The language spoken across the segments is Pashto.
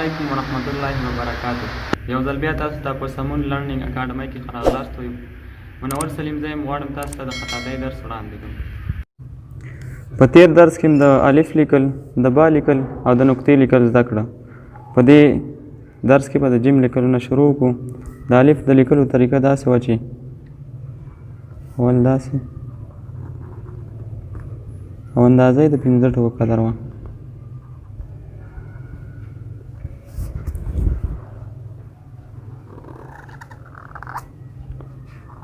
علیکم ورحمت الله وبرکاتہ. یو ځل بیا تاسو ته په سمون لرنینګ اکاډمۍ کې ښه راغلاست ویم. منور سلیم زه یم، غواړم تاسو ته د خطاطۍ درس وړاندې کړم. په تیر درس کې د الف لیکل، د با لیکل او د نقطې لیکل زده کړه. په دې درس کې به د جیم لیکلو نه شروع کړو. د الف د لیکلو طریقه داسې وه چې اول داسې او اندازه یې د 15 ټکو قدر وه.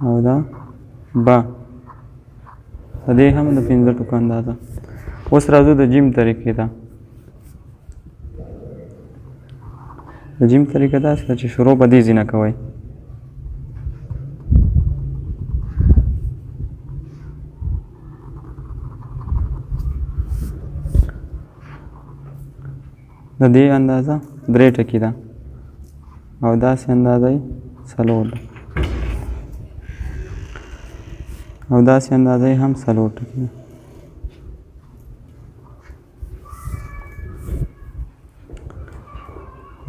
او دا با د دې هم د 15 ټکو اندازه. اوس راځو د جیم طریقې ته. د جیم طریقه داسې ده چې شروع په دې ځینه کوئ. د دې اندازه 3 ټکي ده او داسې اندازه یې 4 ده او داسې اندازه یې هم 4 ټکي ده.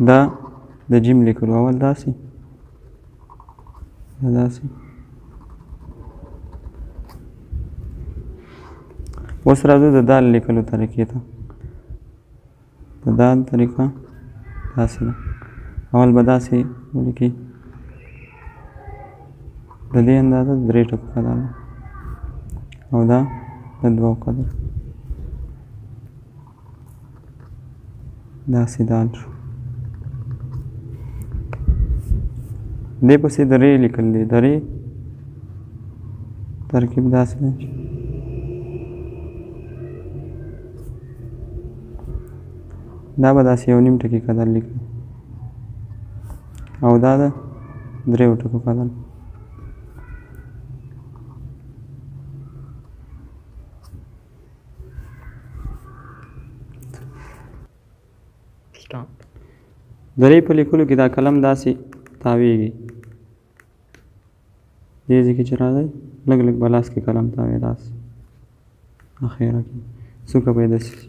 دا د جیم لیکلو اول داسې داسې. اوس راځو د دال لیکلو طریقې ته. د دال طریقه داسې ده. اول به داسې ولیکي. د دې اندازه 3 ټکو قدر ده او دا د 2 قدر. داسې دال شو. دې پسې د ری لیکل دی. د ری ترکیب داسې دی چې دا به داسې 1.5 ټکي قدر لیکي او دا د 3 ټکو قدر. د ری په لیکلو کې دا قلم داسې تاویږي. دې ځای کې چې راځئ لږ لږ به لاس کې قلم تاوی داسې اخیره کې څوکه به یې داسې شي.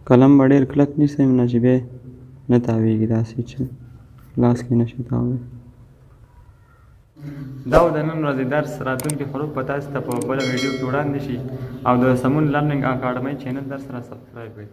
قلم به ډېر کلک نیسئ نه چې بیا نه تاویږي داسې چې لاس کې نه شي تاوی. دا و د نن ورځې درس. راتلونکي حروف به تاسو ته په بله ویډیو کې وړاندې شي او د سمون لرنینګ اکاډمۍ چینل در سره سبسکرایب کړئ.